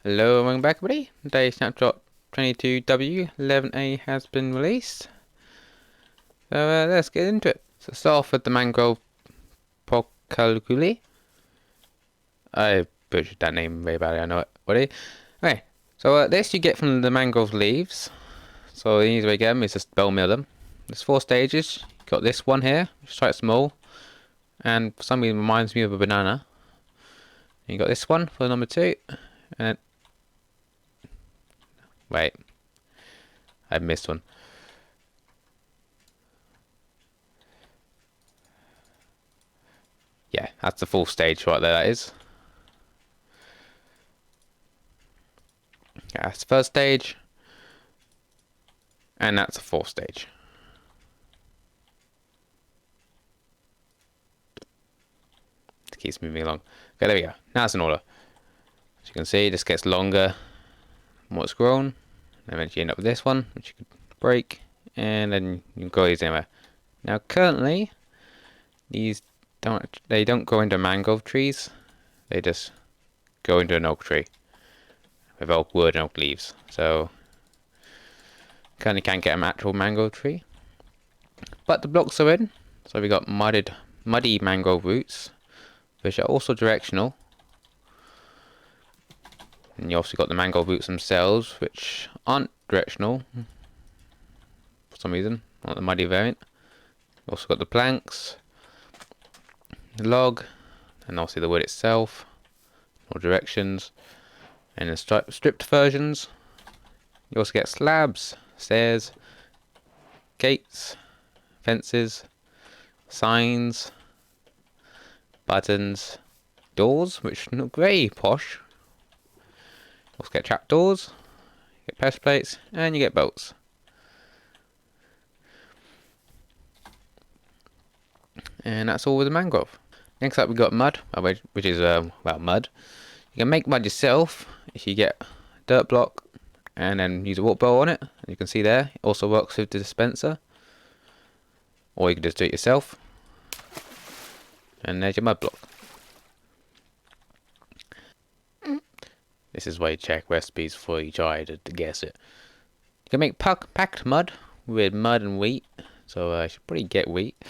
Hello, welcome back everybody. Today Snapshot 22W11A has been released. So let's get into it. So start off with the Mangrove Procalculi. I butchered that name very badly, I know it. Okay, so this you get from the mangrove leaves. So the easiest way to get them is just bell mill them. There's 4 stages. You've got this one here, which is quite small, and for some reason reminds me of a banana. You got this one for number 2, and wait, I missed one. Yeah, that's the full stage right there, that is. Yeah, that's the first stage. And that's the 4th stage. It keeps moving along. Okay, there we go. Now it's in order. As you can see, this gets longer the more it's grown. And eventually you end up with this one, which you could break. And then you can go these anywhere. Now currently, these don't grow into mangrove trees. They just go into an oak tree with oak wood and oak leaves. So currently can't get an actual mangrove tree. But the blocks are in. So we got muddy mangrove roots, which are also directional. And you also got the mangrove roots themselves, which aren't directional for some reason, not the muddy variant. You also got the planks, the log, and obviously the wood itself, all directions. And the stripped versions, you also get slabs, stairs, gates, fences, signs, buttons, doors, which look very posh. You also get trapdoors, you get press plates, and you get bolts. And that's all with the mangrove. Next up we got mud, which is mud. You can make mud yourself if you get a dirt block and then use a water bowl on it. You can see there, it also works with the dispenser. Or you can just do it yourself. And there's your mud block. This is where you check recipes before you try to guess it. You can make packed mud with mud and wheat. So I should probably get wheat.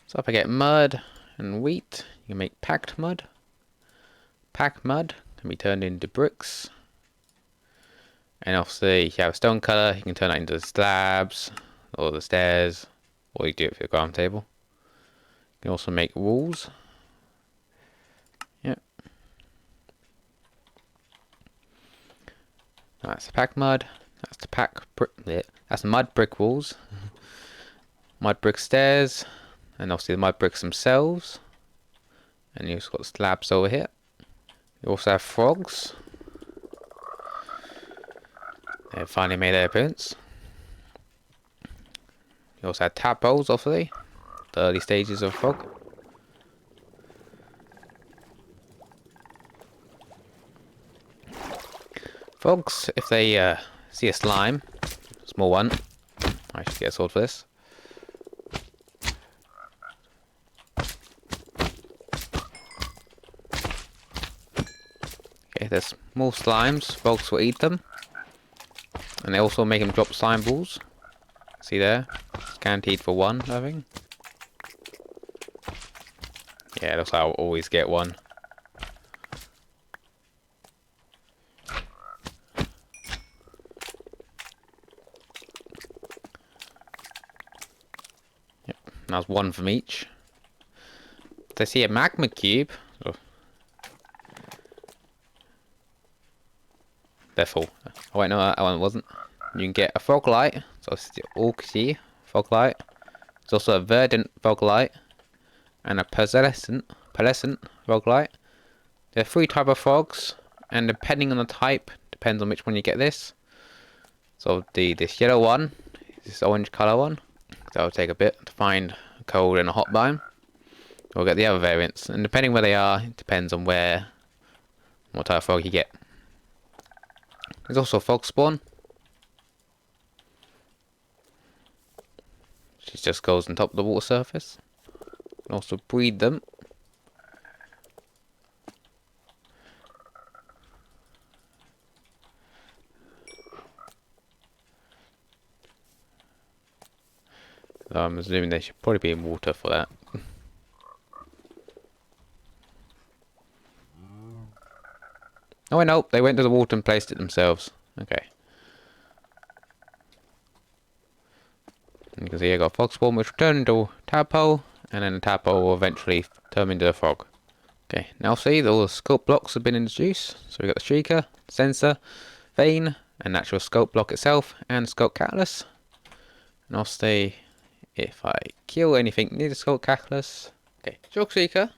So if I get mud and wheat, you can make packed mud. Packed mud can be turned into bricks. And obviously, if you have a stone color, you can turn that into the slabs or the stairs, or you do it for the ground table. You can also make walls. Yep. That's the packed mud. That's the that's mud brick walls. Mud brick stairs, and obviously the mud bricks themselves. And you've got slabs over here. You also have frogs. They finally made their appearance. You also have tadpoles, obviously, the early stages of frog. Frogs, if they see a slime, small one, I should get a sword for this. Okay, there's small slimes, frogs will eat them. And they also make them drop slime balls. See there? It's guaranteed for 1, I think. Yeah, that's how I'll always get 1. Yep, that's 1 from each. If I see a magma cube, they're full. Oh wait, no, that one wasn't. You can get a frog light, so it's the orchid frog light. There's also a verdant frog light and a pearlescent frog light. There are 3 types of frogs, and depending on the type, depends on which one you get this. So this yellow one, this orange colour one, that will take a bit to find a cold and a hot biome. We'll get the other variants, and depending where they are, it depends on what type of frog you get. There's also a frog spawn. She just goes on top of the water surface. You can also breed them. So I'm assuming they should probably be in water for that. Oh wait, no, they went to the water and placed it themselves. Okay. And you can see I got a frog spawn which will turn into a tadpole, and then the tadpole will eventually turn into a frog. Okay, now see all the sculpt blocks have been introduced. So we got the streaker, sensor, vein, an actual sculpt block itself, and sculpt catalyst. And I'll say if I kill anything near the sculpt catalyst. Okay, sculpt streaker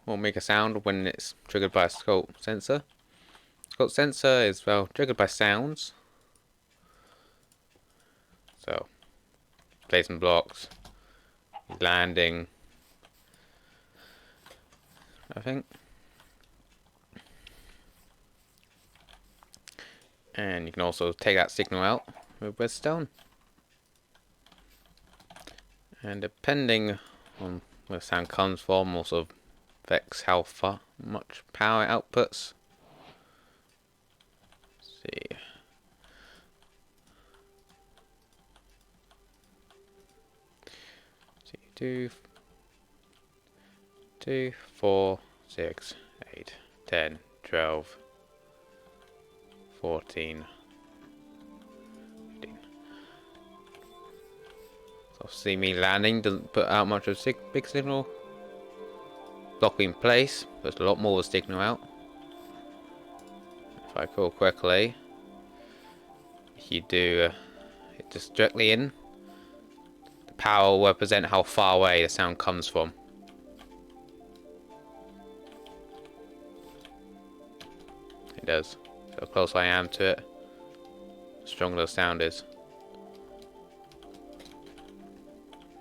will make a sound when it's triggered by a sculpt sensor. Sculpt sensor is well triggered by sounds. So placing blocks, landing, I think. And you can also take that signal out with redstone. And depending on where the sound comes from, also affects how much power it outputs. Let's see. Two, 4, 6, 8, 10, 12, 14, 15. So see me landing doesn't put out much of a big signal. Block in place puts a lot more of a signal out. If I recall correctly, if you do it just directly in, the power will represent how far away the sound comes from. It does. So how close I am to it, the stronger the sound is.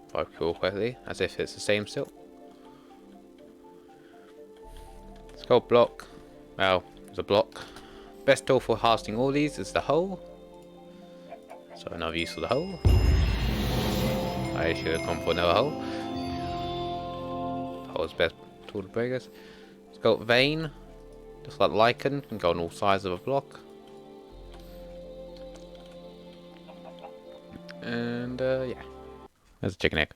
If I recall correctly, as if it's the same still. Sculpt block. Well, it's a block. Best tool for harvesting all these is the hoe. So another use for the hoe. I should have gone for another hoe. The hoe is best tool to break us. Sculpt vein. Just like lichen, can go on all sides of a block. And yeah. There's a chicken egg.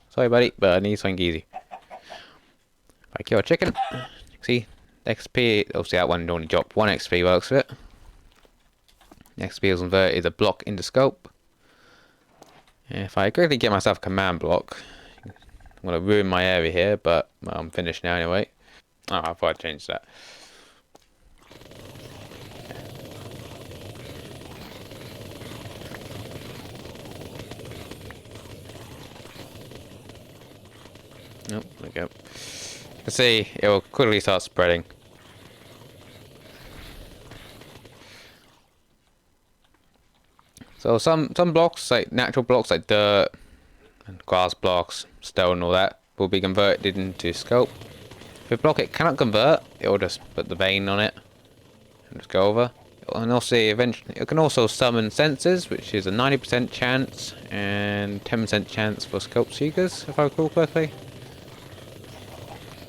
Sorry buddy, but I need something easy. If I kill a chicken, you can see XP, obviously that one only dropped 1 XP works with it. XP is converted a block into scope. And if I quickly get myself a command block, I'm going to ruin my area here, but well, I'm finished now anyway. Oh, I thought I'd change that. Nope, there we go. You can see it will quickly start spreading. So some blocks, like natural blocks like dirt and grass blocks, stone and all that, will be converted into scope. If a block it cannot convert, it will just put the vein on it and just go over. And also eventually it can also summon sensors, which is a 90% chance and 10% chance for scope seekers, if I recall correctly.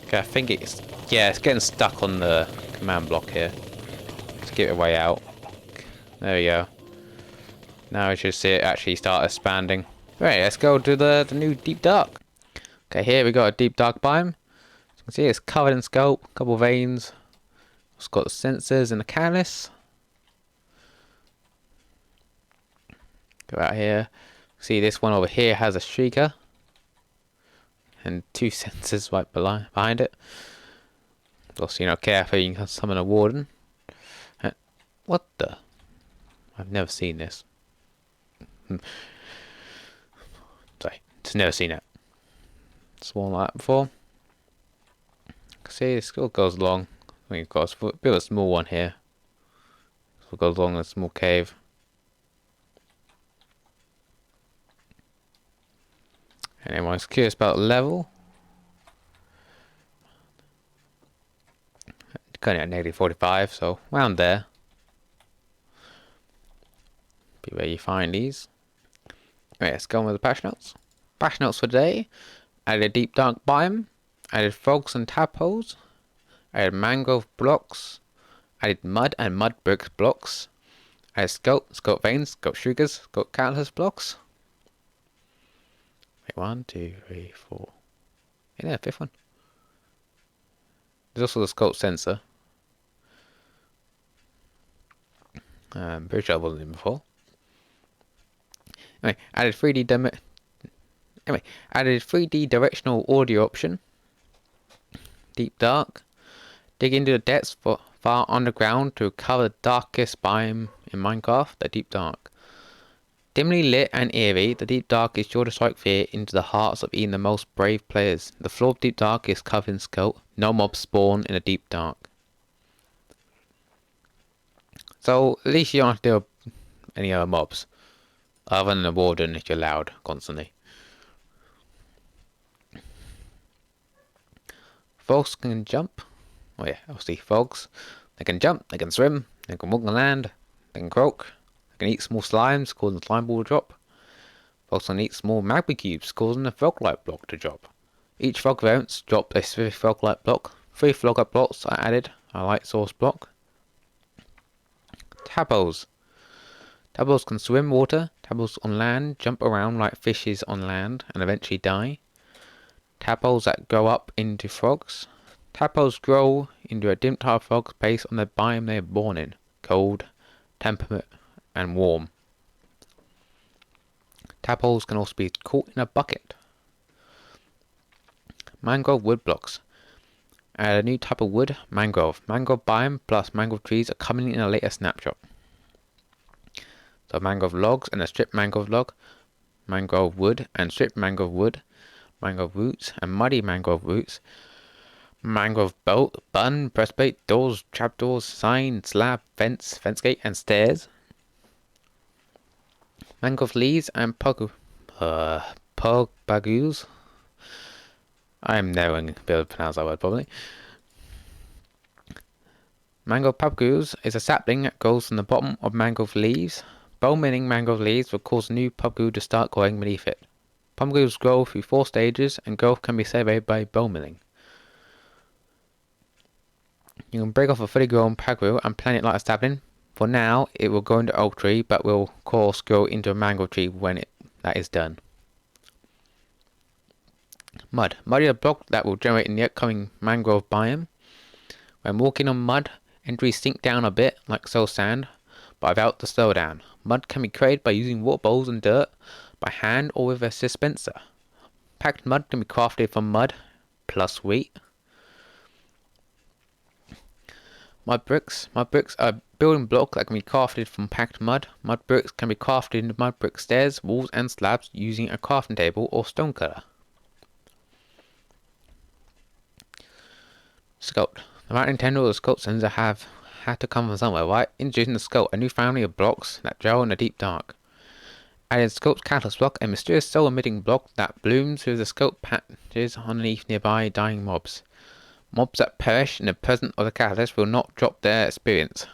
Okay, I think it's getting stuck on the command block here. Let's get it way out. There we go. Now we should see it actually start expanding. Right, let's go to the new deep dark. Okay, here we got a deep dark biome. As you can see, it's covered in scope, a couple of veins. It's got the sensors and the catalyst. Go out here. See, this one over here has a streaker and 2 sensors right behind it. Also, you're not careful, you can summon a warden. What the? I've never seen this. Sorry, just never seen it. Sworn like that before. See, this still goes along. I think it's got a bit of a small one here. So it goes along a small cave. And anyone's curious about the level? Currently at negative 45, so around there. Be where you find these. Right, let's go on with the patch notes. Patch notes for today. Added a deep dark biome. Added frogs and tadpoles. Added mangrove blocks. Added mud and mud brick blocks. Added sculpt veins, sculpt sugars, sculpt catalyst blocks. Wait, 1, 2, 3, 4. Yeah, fifth one. There's also the Sculk sensor. Pretty sure I wasn't in before. Anyway, added 3D directional audio option. Deep dark. Dig into the depths far underground to cover the darkest biome in Minecraft, the deep dark. Dimly lit and eerie, the deep dark is sure to strike fear into the hearts of even the most brave players. The floor of deep dark is covered in Sculk. No mobs spawn in the deep dark. So at least you don't have to deal with any other mobs, other than the warden if you're loud constantly. Frogs can jump. Oh yeah, obviously frogs. They can jump, they can swim, they can walk on land, they can croak, they can eat small slimes, causing the slime ball to drop. Frogs can eat small magma cubes, causing the frog-like block to drop. Each frog variant dropped a specific frog-like block. 3 frog-like blocks are added, a light source block. Tadpoles. Tadpoles can swim water. Tadpoles on land jump around like fishes on land and eventually die. Tadpoles that grow up into frogs. Tadpoles grow into a dim type frog based on the biome they are born in: cold, temperate, and warm. Tadpoles can also be caught in a bucket. Mangrove wood blocks. Add a new type of wood, mangrove. Mangrove biome plus mangrove trees are coming in a later snapshot. So mangrove logs and a stripped mangrove log, mangrove wood and stripped mangrove wood, mangrove roots and muddy mangrove roots, mangrove boat, bun, breastplate, doors, trapdoors, sign, slab, fence, fence gate, and stairs. Mangrove leaves and pugbagoos. I'm never going to be able to pronounce that word probably. Mangrove pugbagoos is a sapling that grows from the bottom of mangrove leaves. Bone milling mangrove leaves will cause a new pugaboo to start growing beneath it. Pugbagoos grow through 4 stages, and growth can be celebrated by bone milling. You can break off a fully grown pugaboo and plant it like a sapling. For now, it will grow into an oak tree, but will of course grow into a mangrove tree when that is done. Mud. Mud is a block that will generate in the upcoming mangrove biome. When walking on mud, entries sink down a bit, like soul sand, but without the slowdown. Mud can be created by using water bowls and dirt, by hand or with a dispenser. Packed mud can be crafted from mud, plus wheat. Mud bricks. Mud bricks are a building block that can be crafted from packed mud. Mud bricks can be crafted into mud brick stairs, walls and slabs using a crafting table or stone cutter. Sculk. The right Nintendo or the Sculk sensor have had to come from somewhere, right? Introducing the Sculk, a new family of blocks that gel in the deep dark. Added Sculk's catalyst block, a mysterious soul-emitting block that blooms through the Sculk patches underneath nearby dying mobs. Mobs that perish in the presence of the catalyst will not drop their experience.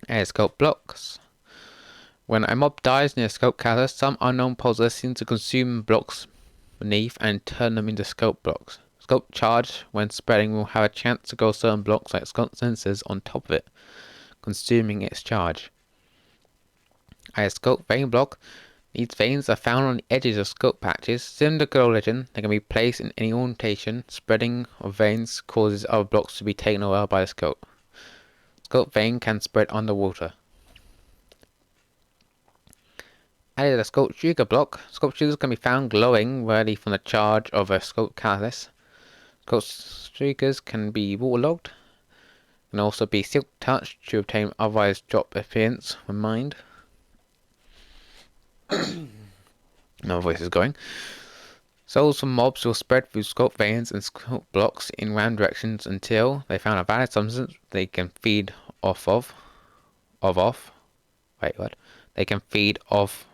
Added Sculk blocks. When a mob dies near a Sculk catalyst, some unknown puzzler seems to consume blocks beneath and turn them into Sculk blocks. Sculk charge, when spreading, will have a chance to grow certain blocks like Sculk sensors on top of it, consuming its charge. A Sculk vein block. These veins are found on the edges of Sculk patches. Similar to Girl Legend, they can be placed in any orientation. Spreading of veins causes other blocks to be taken away by the Sculk. Sculk vein can spread underwater. Added a Sculk trigger block. Sculk triggers can be found glowing ready from the charge of a Sculk catalyst. Sculk triggers can be waterlogged. Can also be silk touched to obtain otherwise drop appearance when mined. My voice is going. Souls from mobs will spread through Sculk veins and Sculk blocks in random directions until they found a valid substance they can feed off. Wait, what? They can feed off.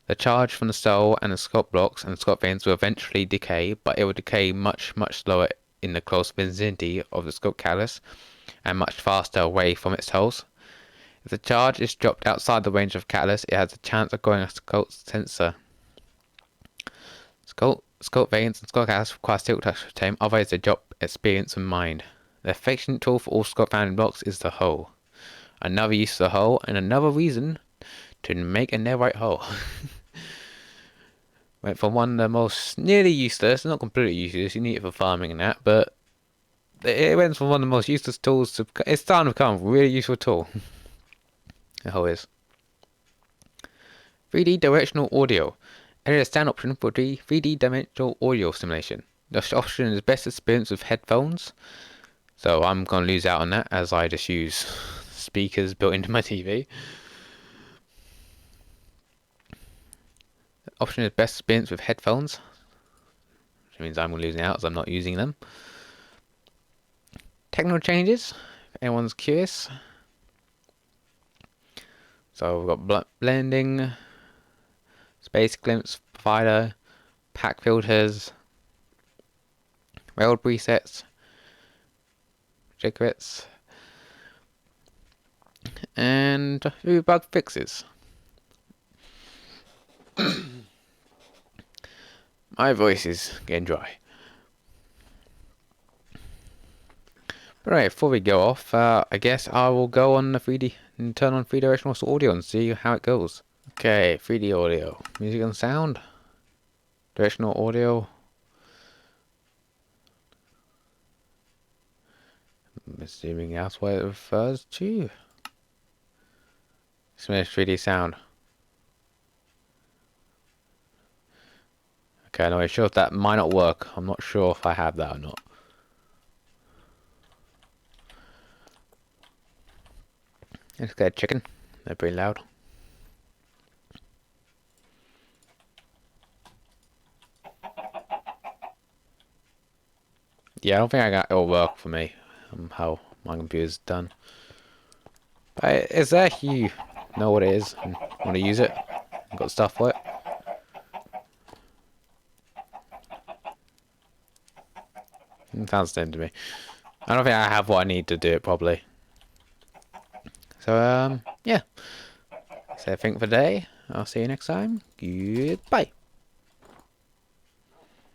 The charge from the soul and the Sculk blocks and Sculk veins will eventually decay, but it will decay much slower in the close vicinity of the Sculk catalyst and much faster away from its host. If the charge is dropped outside the range of catalyst, it has a chance of growing a Sculk sensor. Sculk veins and Sculk catalyst require silk touch to tame, otherwise they drop experience and mind. The affection tool for all Sculk found in blocks is the hoe. Another use of the hoe, and another reason to make a netherite hole. Went from one of the most nearly useless, not completely useless, you need it for farming and that, but it went from one of the most useless tools to it's starting to become a really useful tool. The hole is 3D directional audio. Enter the stand option for 3D dimensional audio simulation. This option is best experience with headphones. So I'm going to lose out on that as I just use speakers built into my TV. The option is best experience with headphones, which means I'm losing out as I'm not using them. Technical changes, if anyone's curious. So we've got blending, space glimpse provider, pack filters, railed presets, jackrabbits, and a few bug fixes. My voice is getting dry. But right, before we go off, I guess I will go on the 3D and turn on 3D audio and see how it goes. Okay, 3D audio, music and sound, directional audio. I'm assuming that's what it refers to. Smash 3D sound. Okay, I'm not sure if that might not work. I'm not sure if I have that or not. Let's get a chicken. They're pretty loud. Yeah, I don't think it'll work for me. How my computer's done. But it's there if you know what it is and want to use it. I've got stuff for it. It sounds the same to me. I don't think I have what I need to do it properly. So, yeah. That's everything for today. I'll see you next time. Goodbye.